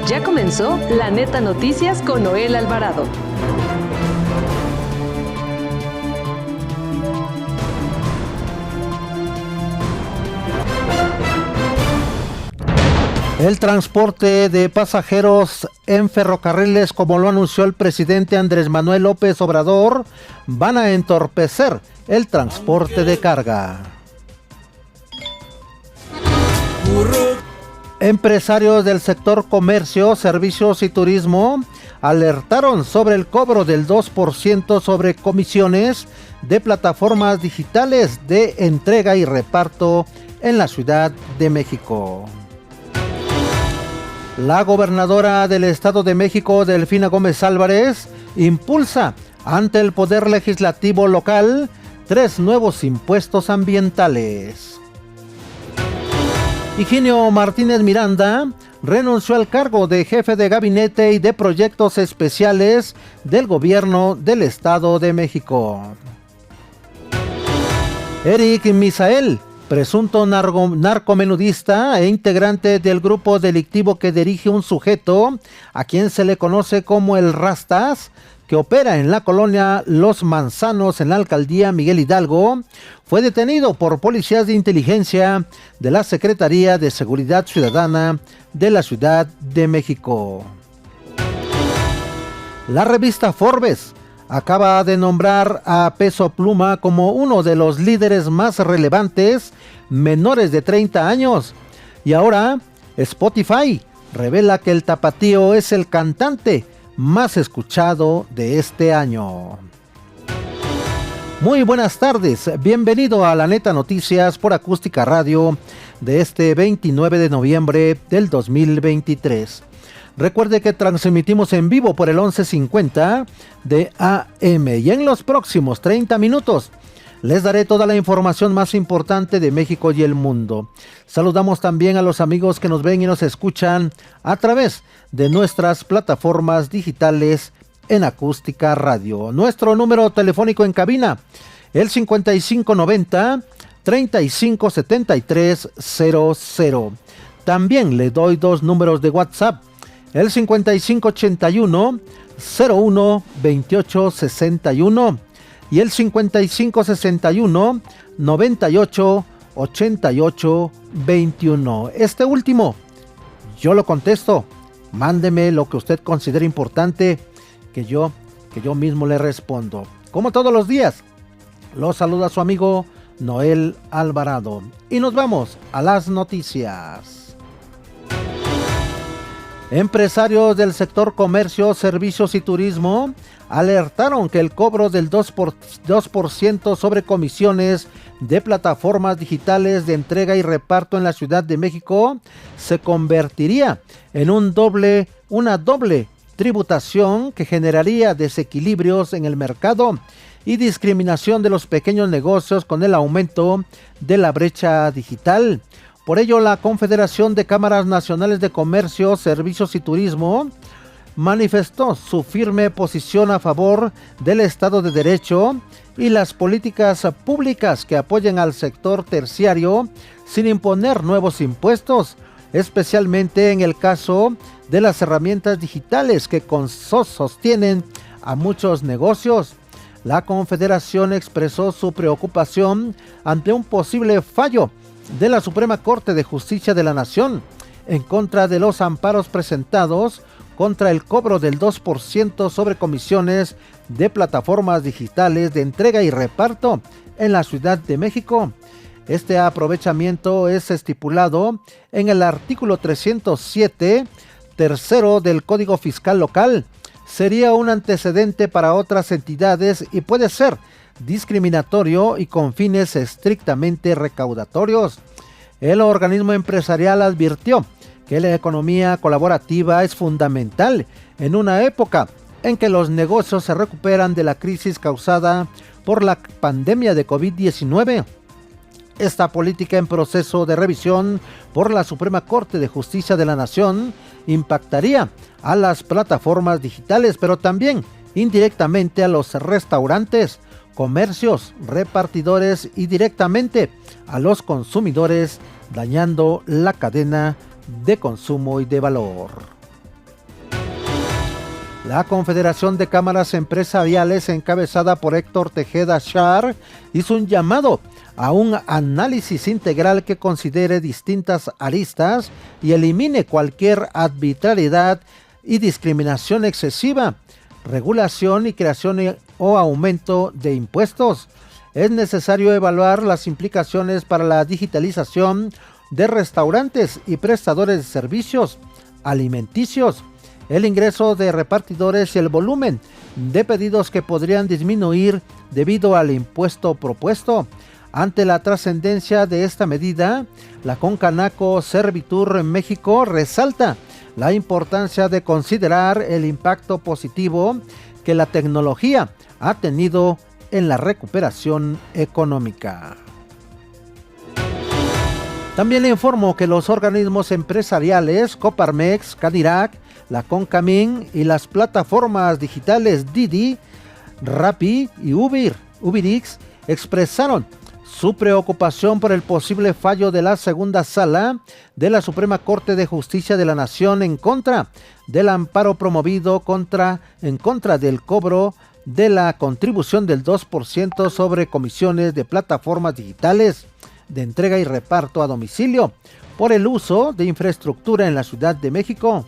Ya comenzó La Neta Noticias con Noel Alvarado. El transporte de pasajeros en ferrocarriles, como lo anunció el presidente Andrés Manuel López Obrador, van a entorpecer el transporte de carga. Empresarios del sector comercio, servicios y turismo alertaron sobre el cobro del 2% sobre comisiones de plataformas digitales de entrega y reparto en la Ciudad de México. La gobernadora del Estado de México, Delfina Gómez Álvarez, impulsa ante el Poder Legislativo local 3 nuevos impuestos ambientales. Higinio Martínez Miranda renunció al cargo de jefe de gabinete y de proyectos especiales del gobierno del Estado de México. Eric Misael, presunto narcomenudista e integrante del grupo delictivo que dirige un sujeto a quien se le conoce como el Rastas, que opera en la colonia Los Manzanos en la alcaldía Miguel Hidalgo, fue detenido por policías de inteligencia de la Secretaría de Seguridad Ciudadana de la Ciudad de México. La revista Forbes acaba de nombrar a Peso Pluma como uno de los líderes más relevantes menores de 30 años. Y ahora Spotify revela que el tapatío es el cantante más escuchado de este año. Muy buenas tardes, bienvenido a La Neta Noticias por Acústica Radio de este 29 de noviembre del 2023. Recuerde que transmitimos en vivo por el 1150 de AM y en los próximos 30 minutos les daré toda la información más importante de México y el mundo. Saludamos también a los amigos que nos ven y nos escuchan a través de nuestras plataformas digitales en Acústica Radio. Nuestro número telefónico en cabina, el 5590-357300. También le doy 2 números de WhatsApp, el 5581-01-2861 y el 5561-98-88-21. Este último, yo lo contesto. Mándeme lo que usted considere importante, que yo mismo le respondo. Como todos los días, lo saluda su amigo Noel Alvarado. Y nos vamos a las noticias. Empresarios del sector comercio, servicios y turismo alertaron que el cobro del 2% sobre comisiones de plataformas digitales de entrega y reparto en la Ciudad de México se convertiría en una doble tributación que generaría desequilibrios en el mercado y discriminación de los pequeños negocios con el aumento de la brecha digital. Por ello, la Confederación de Cámaras Nacionales de Comercio, Servicios y Turismo manifestó su firme posición a favor del Estado de Derecho y las políticas públicas que apoyen al sector terciario sin imponer nuevos impuestos, especialmente en el caso de las herramientas digitales que sostienen a muchos negocios. La Confederación expresó su preocupación ante un posible fallo de la Suprema Corte de Justicia de la Nación en contra de los amparos presentados contra el cobro del 2% sobre comisiones de plataformas digitales de entrega y reparto en la Ciudad de México. Este aprovechamiento es estipulado en el artículo 307, tercero del Código Fiscal Local. Sería un antecedente para otras entidades y puede ser discriminatorio y con fines estrictamente recaudatorios. El organismo empresarial advirtió que la economía colaborativa es fundamental en una época en que los negocios se recuperan de la crisis causada por la pandemia de COVID-19. Esta política en proceso de revisión por la Suprema Corte de Justicia de la Nación impactaría a las plataformas digitales, pero también indirectamente a los restaurantes, comercios, repartidores y directamente a los consumidores, dañando la cadena de consumo y de valor. La Confederación de Cámaras Empresariales, encabezada por Héctor Tejeda Char, hizo un llamado a un análisis integral que considere distintas aristas y elimine cualquier arbitrariedad y discriminación excesiva, regulación y creación o aumento de impuestos. Es necesario evaluar las implicaciones para la digitalización de restaurantes y prestadores de servicios alimenticios, el ingreso de repartidores y el volumen de pedidos que podrían disminuir debido al impuesto propuesto. Ante la trascendencia de esta medida, la Concanaco Servitur en México resalta la importancia de considerar el impacto positivo que la tecnología ha tenido en la recuperación económica. También le informo que los organismos empresariales Coparmex, Canirac, la Concamín y las plataformas digitales Didi, Rappi y Ubirix expresaron su preocupación por el posible fallo de la segunda sala de la Suprema Corte de Justicia de la Nación en contra del amparo promovido en contra del cobro de la contribución del 2% sobre comisiones de plataformas digitales de entrega y reparto a domicilio por el uso de infraestructura en la Ciudad de México.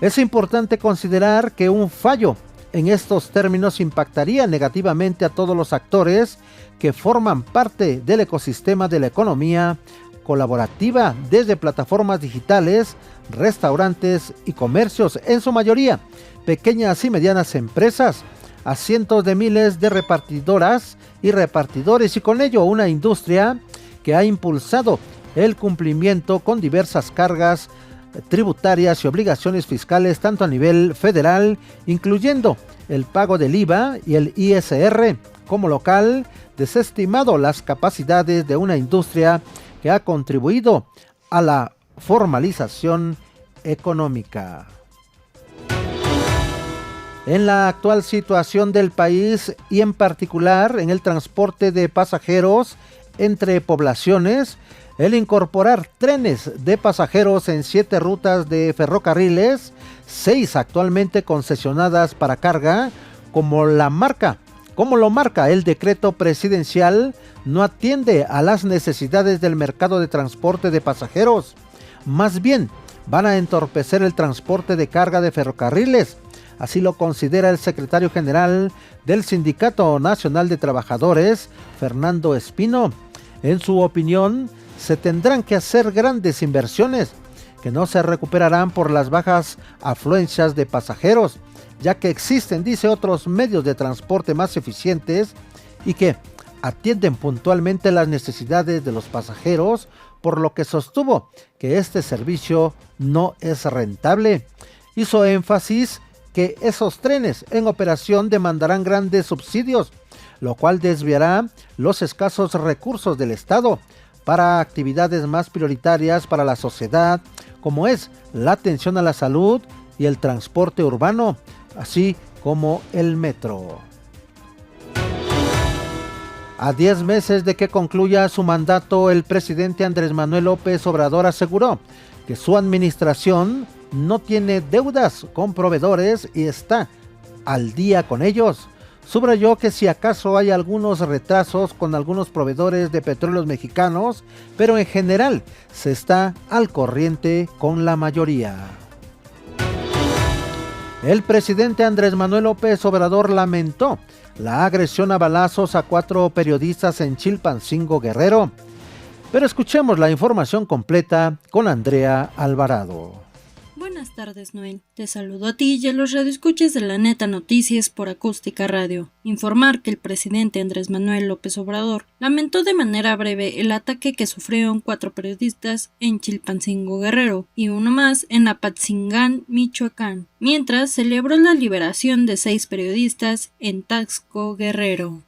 Es importante considerar que un fallo en estos términos impactaría negativamente a todos los actores que forman parte del ecosistema de la economía colaborativa, desde plataformas digitales, restaurantes y comercios, en su mayoría pequeñas y medianas empresas, a cientos de miles de repartidoras y repartidores, y con ello una industria que ha impulsado el cumplimiento con diversas cargas tributarias y obligaciones fiscales tanto a nivel federal, incluyendo el pago del IVA y el ISR, como local, desestimado las capacidades de una industria que ha contribuido a la formalización económica. En la actual situación del país y en particular en el transporte de pasajeros entre poblaciones, el incorporar trenes de pasajeros en 7 rutas de ferrocarriles, 6 actualmente concesionadas para carga, como lo marca el decreto presidencial, no atiende a las necesidades del mercado de transporte de pasajeros. Más bien, van a entorpecer el transporte de carga de ferrocarriles. Así lo considera el secretario general del Sindicato Nacional de Trabajadores, Fernando Espino. En su opinión, se tendrán que hacer grandes inversiones que no se recuperarán por las bajas afluencias de pasajeros, ya que existen, dice, otros medios de transporte más eficientes y que atienden puntualmente las necesidades de los pasajeros, por lo que sostuvo que este servicio no es rentable. Hizo énfasis que esos trenes en operación demandarán grandes subsidios, lo cual desviará los escasos recursos del Estado para actividades más prioritarias para la sociedad, como es la atención a la salud y el transporte urbano, así como el metro. A 10 meses de que concluya su mandato, el presidente Andrés Manuel López Obrador aseguró que su administración no tiene deudas con proveedores y está al día con ellos. Subrayó que si acaso hay algunos retrasos con algunos proveedores de petróleos mexicanos, pero en general se está al corriente con la mayoría. El presidente Andrés Manuel López Obrador lamentó la agresión a balazos a 4 periodistas en Chilpancingo, Guerrero. Pero escuchemos la información completa con Andrea Alvarado. Buenas tardes, Noel. Te saludo a ti y a los radioescuchas de La Neta Noticias por Acústica Radio. Informar que el presidente Andrés Manuel López Obrador lamentó de manera breve el ataque que sufrieron 4 periodistas en Chilpancingo, Guerrero, y uno más en Apatzingán, Michoacán, mientras celebró la liberación de 6 periodistas en Taxco, Guerrero.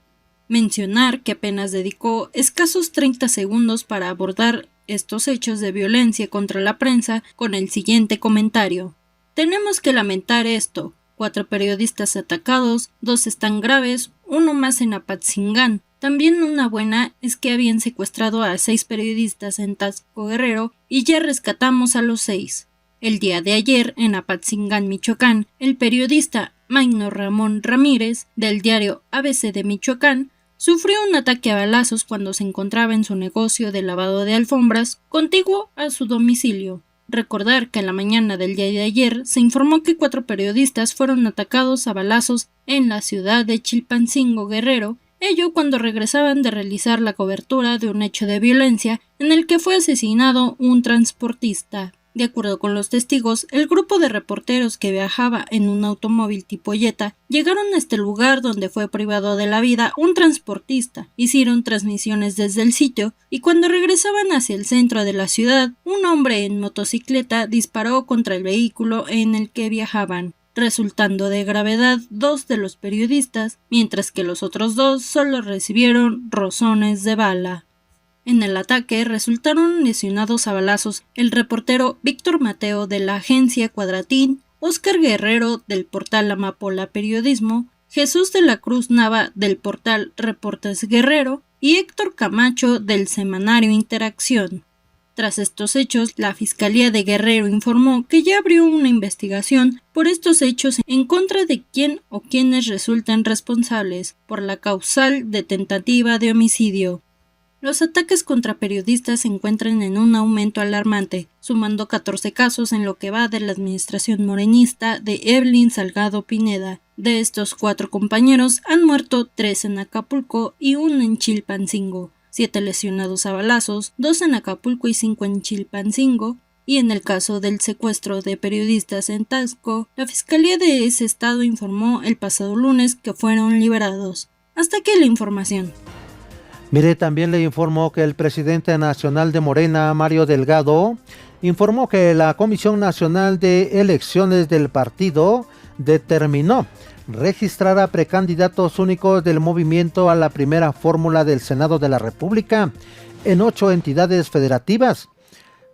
Mencionar que apenas dedicó escasos 30 segundos para abordar estos hechos de violencia contra la prensa con el siguiente comentario: tenemos que lamentar esto, 4 periodistas atacados, 2 están graves, uno más en Apatzingán. También una buena es que habían secuestrado a 6 periodistas en Taxco, Guerrero, y ya rescatamos a los 6. El día de ayer, en Apatzingán, Michoacán, el periodista Magno Ramón Ramírez, del diario ABC de Michoacán, sufrió un ataque a balazos cuando se encontraba en su negocio de lavado de alfombras, contiguo a su domicilio. Recordar que en la mañana del día de ayer se informó que 4 periodistas fueron atacados a balazos en la ciudad de Chilpancingo, Guerrero, ello cuando regresaban de realizar la cobertura de un hecho de violencia en el que fue asesinado un transportista. De acuerdo con los testigos, el grupo de reporteros que viajaba en un automóvil tipo Jetta llegaron a este lugar donde fue privado de la vida un transportista, hicieron transmisiones desde el sitio y cuando regresaban hacia el centro de la ciudad, un hombre en motocicleta disparó contra el vehículo en el que viajaban, resultando de gravedad 2 de los periodistas, mientras que los otros 2 solo recibieron rozones de bala. En el ataque resultaron lesionados a balazos el reportero Víctor Mateo de la agencia Cuadratín, Óscar Guerrero del portal Amapola Periodismo, Jesús de la Cruz Nava del portal Reportes Guerrero y Héctor Camacho del semanario Interacción. Tras estos hechos, la Fiscalía de Guerrero informó que ya abrió una investigación por estos hechos en contra de quién o quienes resultan responsables por la causal de tentativa de homicidio. Los ataques contra periodistas se encuentran en un aumento alarmante, sumando 14 casos en lo que va de la administración morenista de Evelyn Salgado Pineda. De estos 4 compañeros han muerto 3 en Acapulco y 1 en Chilpancingo, 7 lesionados a balazos, 2 en Acapulco y 5 en Chilpancingo, y en el caso del secuestro de periodistas en Taxco, la Fiscalía de ese estado informó el pasado lunes que fueron liberados. Hasta aquí la información. Mire, también le informo que el presidente nacional de Morena, Mario Delgado, informó que la Comisión Nacional de Elecciones del partido determinó registrar a precandidatos únicos del movimiento a la primera fórmula del Senado de la República en 8 entidades federativas,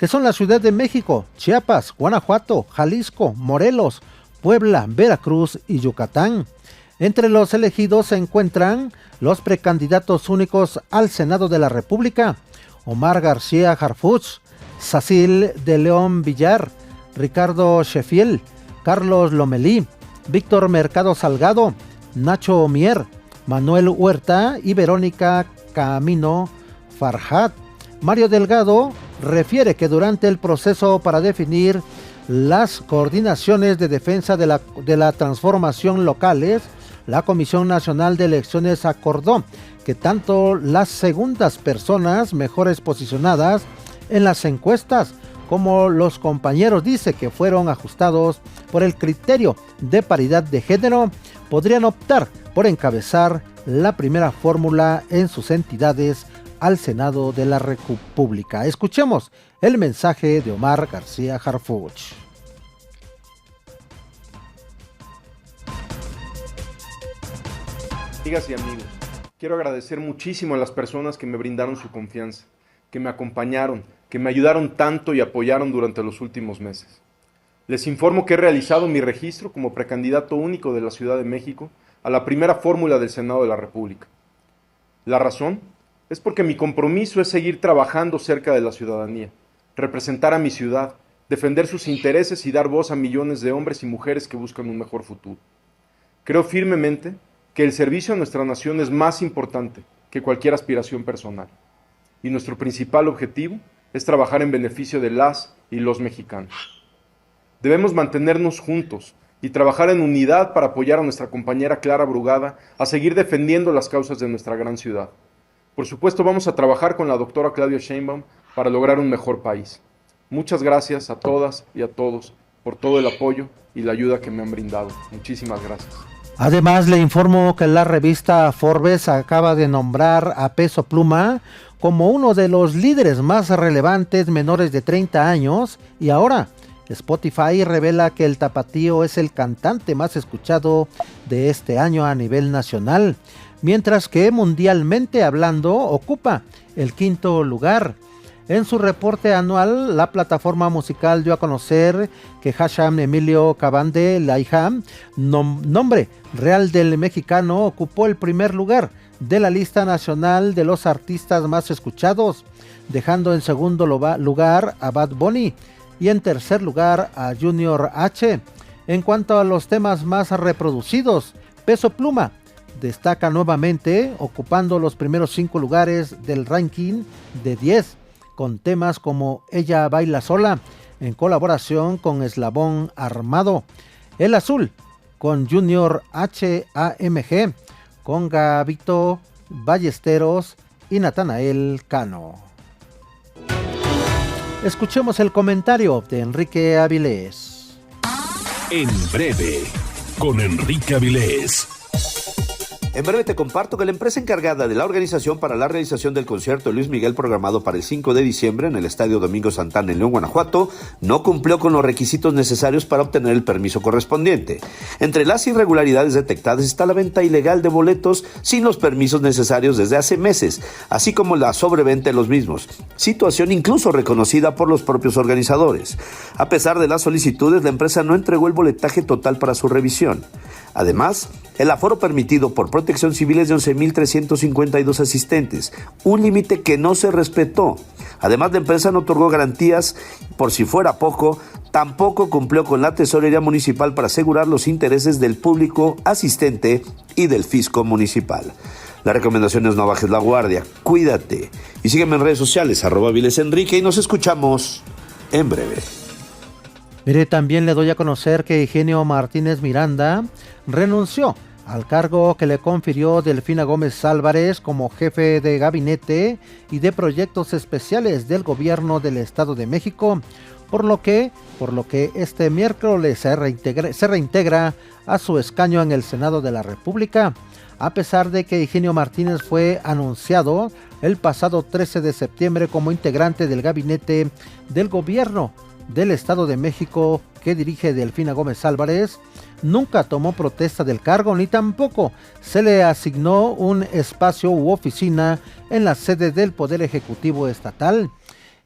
que son la Ciudad de México, Chiapas, Guanajuato, Jalisco, Morelos, Puebla, Veracruz y Yucatán. Entre los elegidos se encuentran los precandidatos únicos al Senado de la República: Omar García Harfuch, Sacil de León Villar, Ricardo Sheffield, Carlos Lomelí, Víctor Mercado Salgado, Nacho Mier, Manuel Huerta y Verónica Camino Farjat. Mario Delgado refiere que durante el proceso para definir las coordinaciones de defensa de la transformación locales, la Comisión Nacional de Elecciones acordó que tanto las segundas personas mejores posicionadas en las encuestas como los compañeros, dice, que fueron ajustados por el criterio de paridad de género, podrían optar por encabezar la primera fórmula en sus entidades al Senado de la República. Escuchemos el mensaje de Omar García Harfuch. Amigas y amigos, quiero agradecer muchísimo a las personas que me brindaron su confianza, que me acompañaron, que me ayudaron tanto y apoyaron durante los últimos meses. Les informo que he realizado mi registro como precandidato único de la Ciudad de México a la primera fórmula del Senado de la República. La razón es porque mi compromiso es seguir trabajando cerca de la ciudadanía, representar a mi ciudad, defender sus intereses y dar voz a millones de hombres y mujeres que buscan un mejor futuro. Creo firmemente que el servicio a nuestra nación es más importante que cualquier aspiración personal, y nuestro principal objetivo es trabajar en beneficio de las y los mexicanos. Debemos mantenernos juntos y trabajar en unidad para apoyar a nuestra compañera Clara Brugada a seguir defendiendo las causas de nuestra gran ciudad. Por supuesto, vamos a trabajar con la doctora Claudia Sheinbaum para lograr un mejor país. Muchas gracias a todas y a todos por todo el apoyo y la ayuda que me han brindado. Muchísimas gracias. Además, le informo que la revista Forbes acaba de nombrar a Peso Pluma como uno de los líderes más relevantes menores de 30 años y ahora Spotify revela que el tapatío es el cantante más escuchado de este año a nivel nacional, mientras que mundialmente hablando ocupa el 5º lugar. En su reporte anual, la plataforma musical dio a conocer que Hasham Emilio Cavande Laija, nombre real del mexicano, ocupó el primer lugar de la lista nacional de los artistas más escuchados, dejando en segundo lugar a Bad Bunny. y en tercer lugar a Junior H. En cuanto a los temas más reproducidos, Peso Pluma destaca nuevamente ocupando los primeros 5 lugares del ranking de 10 con temas como Ella Baila Sola en colaboración con Eslabón Armado, El Azul con Junior HAMG, con Gabito Ballesteros y Natanael Cano. Escuchemos el comentario de Enrique Avilés. En breve, con Enrique Avilés. En breve te comparto que la empresa encargada de la organización para la realización del concierto de Luis Miguel programado para el 5 de diciembre en el Estadio Domingo Santana en León, Guanajuato, no cumplió con los requisitos necesarios para obtener el permiso correspondiente. Entre las irregularidades detectadas está la venta ilegal de boletos sin los permisos necesarios desde hace meses, así como la sobreventa de los mismos, situación incluso reconocida por los propios organizadores. A pesar de las solicitudes, la empresa no entregó el boletaje total para su revisión. Además, el aforo permitido por Protección Civil es de 11,352 asistentes, un límite que no se respetó. Además, la empresa no otorgó garantías, por si fuera poco, tampoco cumplió con la tesorería municipal para asegurar los intereses del público asistente y del fisco municipal. La recomendación es no bajes la guardia, cuídate y sígueme en redes sociales, @vilesenrique, y nos escuchamos en breve. Mire, también le doy a conocer que Higinio Martínez Miranda renunció al cargo que le confirió Delfina Gómez Álvarez como jefe de gabinete y de proyectos especiales del gobierno del Estado de México, por lo que este miércoles se reintegra a su escaño en el Senado de la República, a pesar de que Higinio Martínez fue anunciado el pasado 13 de septiembre como integrante del gabinete del gobierno del Estado de México que dirige Delfina Gómez Álvarez. Nunca tomó protesta del cargo ni tampoco se le asignó un espacio u oficina en la sede del Poder Ejecutivo Estatal.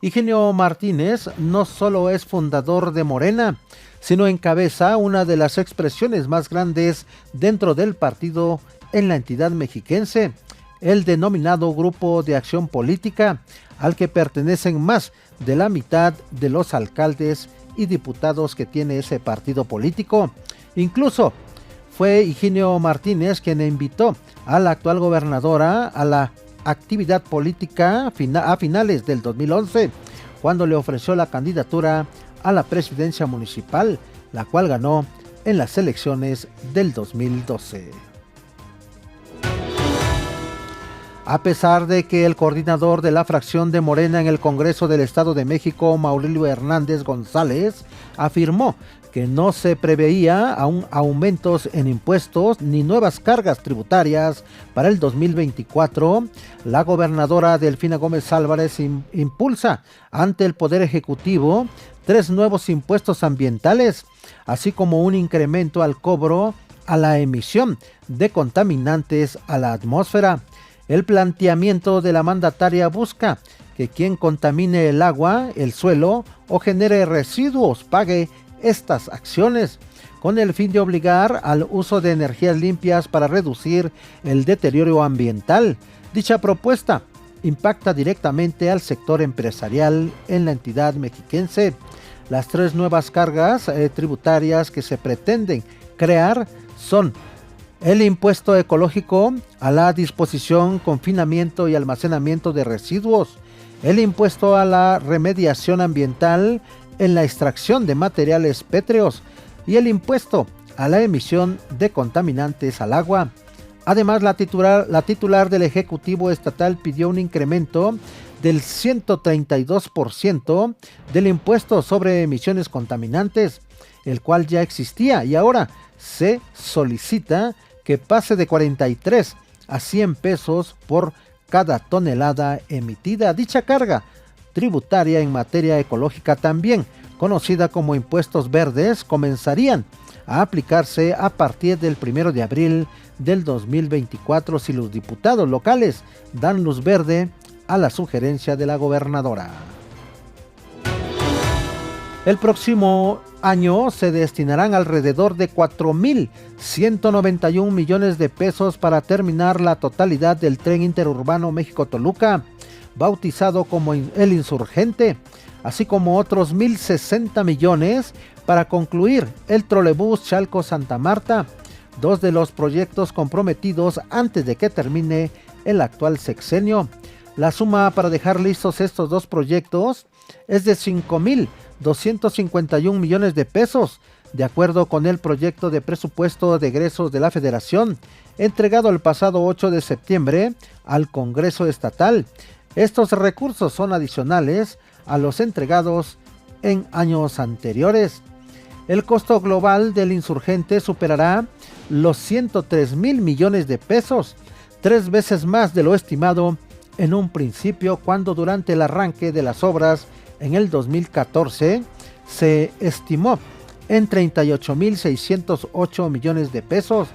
Higinio Martínez no solo es fundador de Morena, sino encabeza una de las expresiones más grandes dentro del partido en la entidad mexiquense, el denominado Grupo de Acción Política, al que pertenecen más de la mitad de los alcaldes y diputados que tiene ese partido político. Incluso fue Higinio Martínez quien invitó a la actual gobernadora a la actividad política a finales del 2011, cuando le ofreció la candidatura a la presidencia municipal, la cual ganó en las elecciones del 2012. A pesar de que el coordinador de la fracción de Morena en el Congreso del Estado de México, Mauricio Hernández González, afirmó que no se preveía aún aumentos en impuestos ni nuevas cargas tributarias para el 2024, la gobernadora Delfina Gómez Álvarez impulsa ante el Poder Ejecutivo 3 nuevos impuestos ambientales, así como un incremento al cobro a la emisión de contaminantes a la atmósfera. El planteamiento de la mandataria busca que quien contamine el agua, el suelo o genere residuos pague estas acciones, con el fin de obligar al uso de energías limpias para reducir el deterioro ambiental. Dicha propuesta impacta directamente al sector empresarial en la entidad mexiquense. Las 3 nuevas cargas tributarias que se pretenden crear son el impuesto ecológico a la disposición, confinamiento y almacenamiento de residuos, el impuesto a la remediación ambiental en la extracción de materiales pétreos y el impuesto a la emisión de contaminantes al agua. Además, la titular del Ejecutivo Estatal pidió un incremento del 132% del impuesto sobre emisiones contaminantes, el cual ya existía y ahora se solicita que pase de 43 a 100 pesos por cada tonelada emitida. Dicha carga tributaria en materia ecológica, también conocida como impuestos verdes, comenzarían a aplicarse a partir del 1 de abril del 2024 si los diputados locales dan luz verde a la sugerencia de la gobernadora. El próximo año se destinarán alrededor de 4,191 millones de pesos para terminar la totalidad del tren interurbano México-Toluca, bautizado como El Insurgente. así como otros 1.060 millones para concluir el trolebús Chalco-Santa Marta, dos de los proyectos comprometidos antes de que termine el actual sexenio. La suma para dejar listos estos dos proyectos es de 5.251 millones de pesos, de acuerdo con el proyecto de presupuesto de egresos de la Federación, entregado el pasado 8 de septiembre al Congreso Estatal. Estos recursos son adicionales a los entregados en años anteriores. El costo global del insurgente superará los 103,000 millones de pesos, 3 veces más de lo estimado en un principio, cuando durante el arranque de las obras en el 2014 se estimó en 38,608 millones de pesos.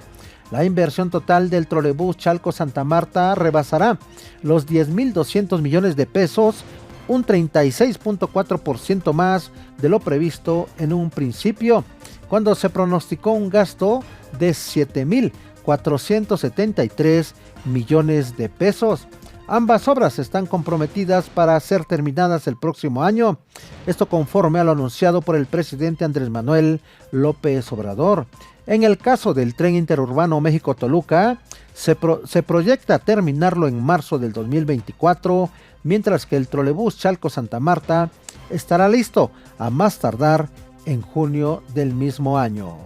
La inversión total del trolebús Chalco-Santa Marta rebasará los 10,200 millones de pesos, un 36.4% más de lo previsto en un principio, cuando se pronosticó un gasto de 7,473 millones de pesos. Ambas obras están comprometidas para ser terminadas el próximo año, esto conforme a lo anunciado por el presidente Andrés Manuel López Obrador. En el caso del tren interurbano México-Toluca, se proyecta terminarlo en marzo del 2024, mientras que el trolebús Chalco-Santa Marta estará listo a más tardar en junio del mismo año.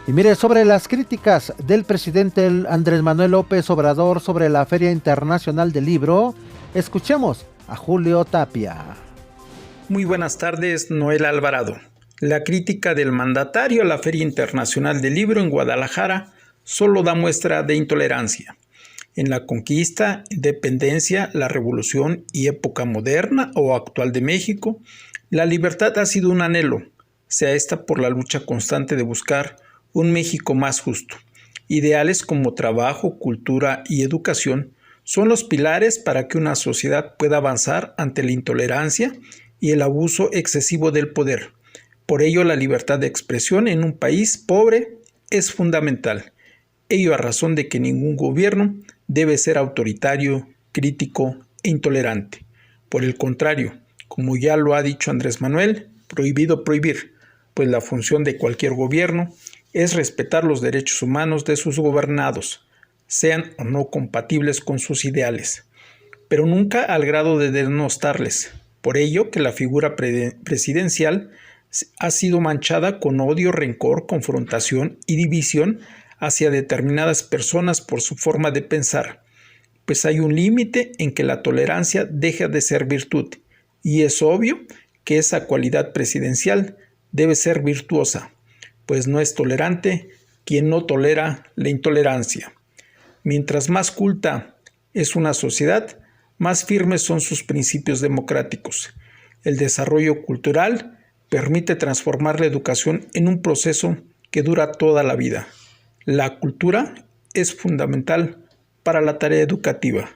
Y mire, sobre las críticas del presidente Andrés Manuel López Obrador sobre la Feria Internacional del Libro, escuchemos a Julio Tapia. Muy buenas tardes, Noel Alvarado. La crítica del mandatario a la Feria Internacional del Libro en Guadalajara solo da muestra de intolerancia. En la conquista, independencia, la revolución y época moderna o actual de México, la libertad ha sido un anhelo, sea esta por la lucha constante de buscar un México más justo. Ideales como trabajo, cultura y educación son los pilares para que una sociedad pueda avanzar ante la intolerancia y el abuso excesivo del poder. Por ello, la libertad de expresión en un país pobre es fundamental. Ello a razón de que ningún gobierno debe ser autoritario, crítico e intolerante. Por el contrario, como ya lo ha dicho Andrés Manuel, prohibido prohibir, pues la función de cualquier gobierno es respetar los derechos humanos de sus gobernados, sean o no compatibles con sus ideales, pero nunca al grado de denostarles. Por ello que la figura presidencial ha sido manchada con odio, rencor, confrontación y división hacia determinadas personas por su forma de pensar, pues hay un límite en que la tolerancia deja de ser virtud, y es obvio que esa cualidad presidencial debe ser virtuosa, pues no es tolerante quien no tolera la intolerancia. Mientras más culta es una sociedad, más firmes son sus principios democráticos. El desarrollo cultural permite transformar la educación en un proceso que dura toda la vida. La cultura es fundamental para la tarea educativa,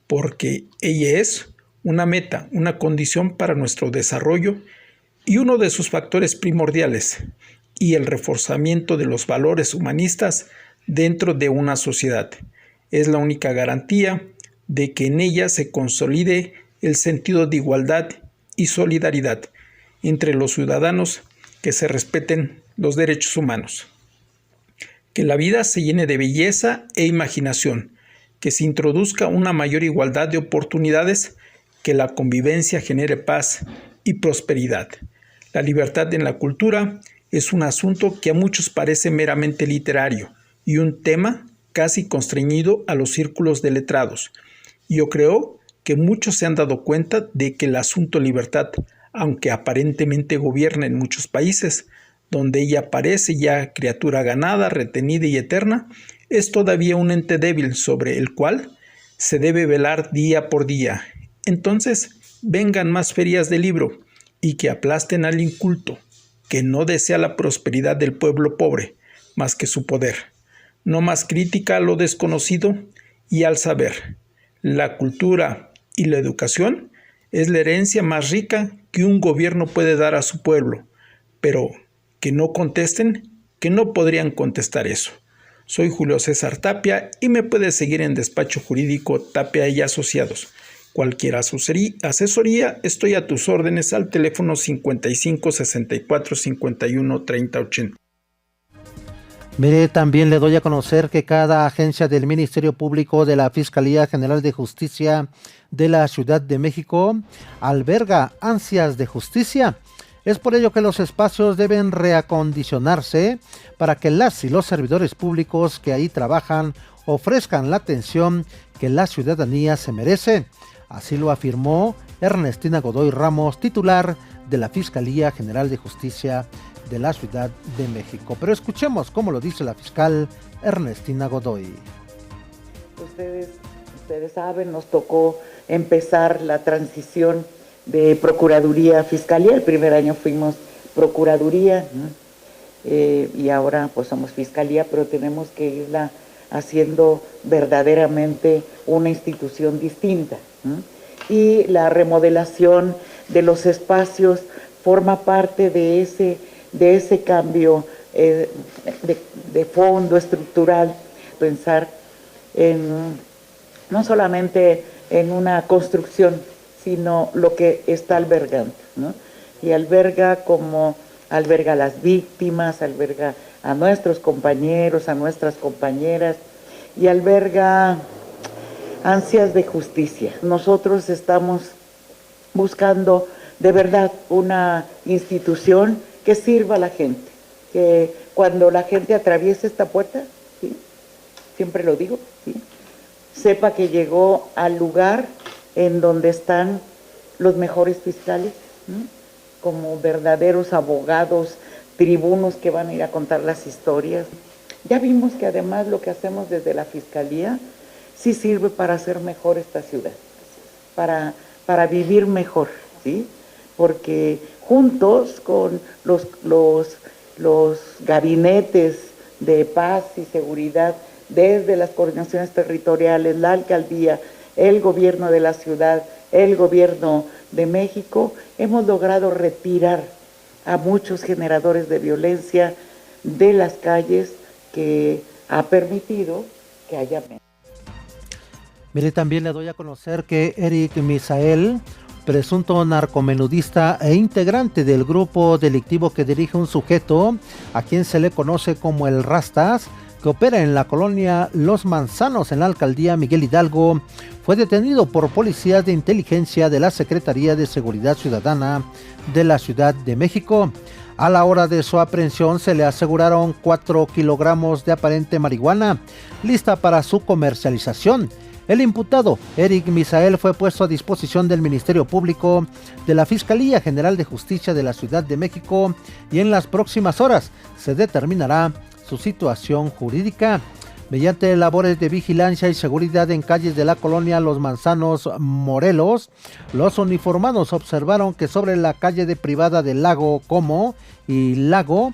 porque ella es una meta, una condición para nuestro desarrollo y uno de sus factores primordiales, y el reforzamiento de los valores humanistas dentro de una sociedad. Es la única garantía de que en ella se consolide el sentido de igualdad y solidaridad entre los ciudadanos, que se respeten los derechos humanos. Que la vida se llene de belleza e imaginación, que se introduzca una mayor igualdad de oportunidades, que la convivencia genere paz y prosperidad. La libertad en la cultura es un asunto que a muchos parece meramente literario y un tema casi constreñido a los círculos de letrados. Yo creo que muchos se han dado cuenta de que el asunto libertad, aunque aparentemente gobierna en muchos países, donde ella parece ya criatura ganada, retenida y eterna, es todavía un ente débil sobre el cual se debe velar día por día. Entonces, vengan más ferias de libro y que aplasten al inculto, que no desea la prosperidad del pueblo pobre, más que su poder. No más crítica a lo desconocido y al saber. La cultura y la educación es la herencia más rica que un gobierno puede dar a su pueblo, pero que no contesten, que no podrían contestar eso. Soy Julio César Tapia y me puedes seguir en Despacho Jurídico Tapia y Asociados. Cualquier asesoría, estoy a tus órdenes al teléfono 55 64 51 30 80. Mire, también le doy a conocer que cada agencia del Ministerio Público de la Fiscalía General de Justicia de la Ciudad de México alberga ansias de justicia. Es por ello que los espacios deben reacondicionarse para que las y los servidores públicos que ahí trabajan ofrezcan la atención que la ciudadanía se merece. Así lo afirmó Ernestina Godoy Ramos, titular de la Fiscalía General de Justicia de la Ciudad de México. Pero escuchemos cómo lo dice la fiscal Ernestina Godoy. Ustedes saben, nos tocó empezar la transición de Procuraduría a Fiscalía. El primer año fuimos Procuraduría, ¿no? Y ahora pues somos Fiscalía, pero tenemos que irla haciendo verdaderamente una institución distinta, ¿no? Y la remodelación de los espacios forma parte de ese cambio de fondo estructural. Pensar no solamente en una construcción, sino lo que está albergando, ¿no? Y alberga a las víctimas, alberga a nuestros compañeros, a nuestras compañeras, y alberga ansias de justicia. Nosotros estamos buscando de verdad una institución que sirva a la gente, que cuando la gente atraviese esta puerta, ¿sí?, siempre lo digo, ¿sí?, sepa que llegó al lugar en donde están los mejores fiscales, ¿no?, como verdaderos abogados, tribunos que van a ir a contar las historias. Ya vimos que además lo que hacemos desde la Fiscalía sí sirve para hacer mejor esta ciudad, para vivir mejor, ¿sí?, porque juntos con los gabinetes de paz y seguridad desde las coordinaciones territoriales, la alcaldía, el gobierno de la ciudad, el gobierno de México, hemos logrado retirar a muchos generadores de violencia de las calles, que ha permitido que haya menos. Mire, también le doy a conocer que Eric Misael, presunto narcomenudista e integrante del grupo delictivo que dirige un sujeto a quien se le conoce como el Rastas, que opera en la colonia Los Manzanos en la alcaldía Miguel Hidalgo, fue detenido por policías de inteligencia de la Secretaría de Seguridad Ciudadana de la Ciudad de México. A la hora de su aprehensión se le aseguraron 4 kilogramos de aparente marihuana, lista para su comercialización. El imputado, Eric Misael, fue puesto a disposición del Ministerio Público de la Fiscalía General de Justicia de la Ciudad de México y en las próximas horas se determinará su situación jurídica. Mediante labores de vigilancia y seguridad en calles de la colonia Los Manzanos, Morelos, los uniformados observaron que sobre la calle de privada del Lago Como y Lago,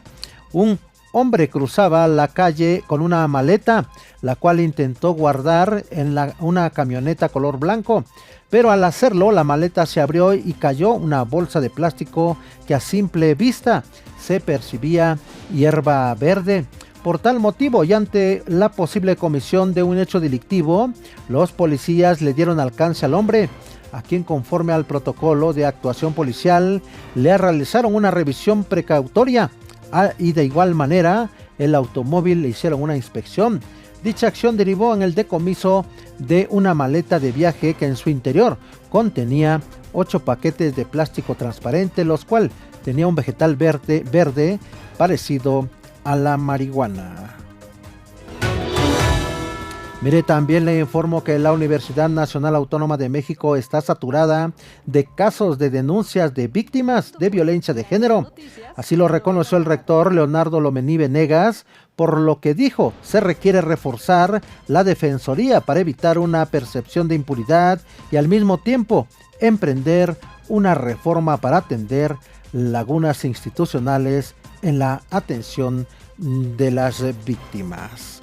un hombre cruzaba la calle con una maleta, la cual intentó guardar en una camioneta color blanco, pero al hacerlo la maleta se abrió y cayó una bolsa de plástico que a simple vista se percibía hierba verde. Por tal motivo y ante la posible comisión de un hecho delictivo, los policías le dieron alcance al hombre, a quien conforme al protocolo de actuación policial le realizaron una revisión precautoria y de igual manera el automóvil le hicieron una inspección. Dicha acción derivó en el decomiso de una maleta de viaje que en su interior contenía 8 paquetes de plástico transparente, los cuales tenía un vegetal verde parecido a la marihuana. Mire, también le informo que la Universidad Nacional Autónoma de México está saturada de casos de denuncias de víctimas de violencia de género. Así lo reconoció el rector Leonardo Lomení Venegas, por lo que dijo se requiere reforzar la defensoría para evitar una percepción de impunidad y al mismo tiempo emprender una reforma para atender lagunas institucionales en la atención de las víctimas.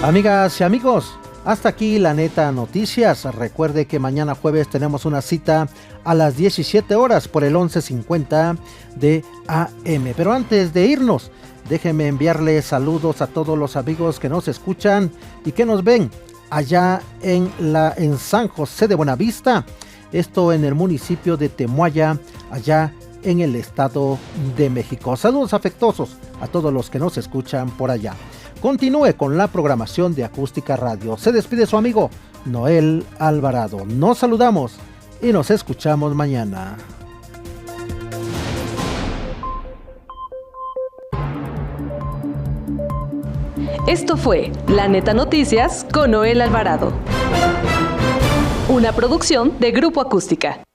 Amigas y amigos, hasta aquí la neta noticias. Recuerde que mañana jueves tenemos una cita a las 17 horas por el 11:50 de AM. Pero antes de irnos, déjenme enviarles saludos a todos los amigos que nos escuchan y que nos ven allá en San José de Buenavista, esto en el municipio de Temuaya, allá en el Estado de México. Saludos afectuosos a todos los que nos escuchan por allá. Continúe con la programación de Acústica Radio. Se despide su amigo Noel Alvarado. Nos saludamos y nos escuchamos mañana. Esto fue La Neta Noticias con Noel Alvarado. Una producción de Grupo Acústica.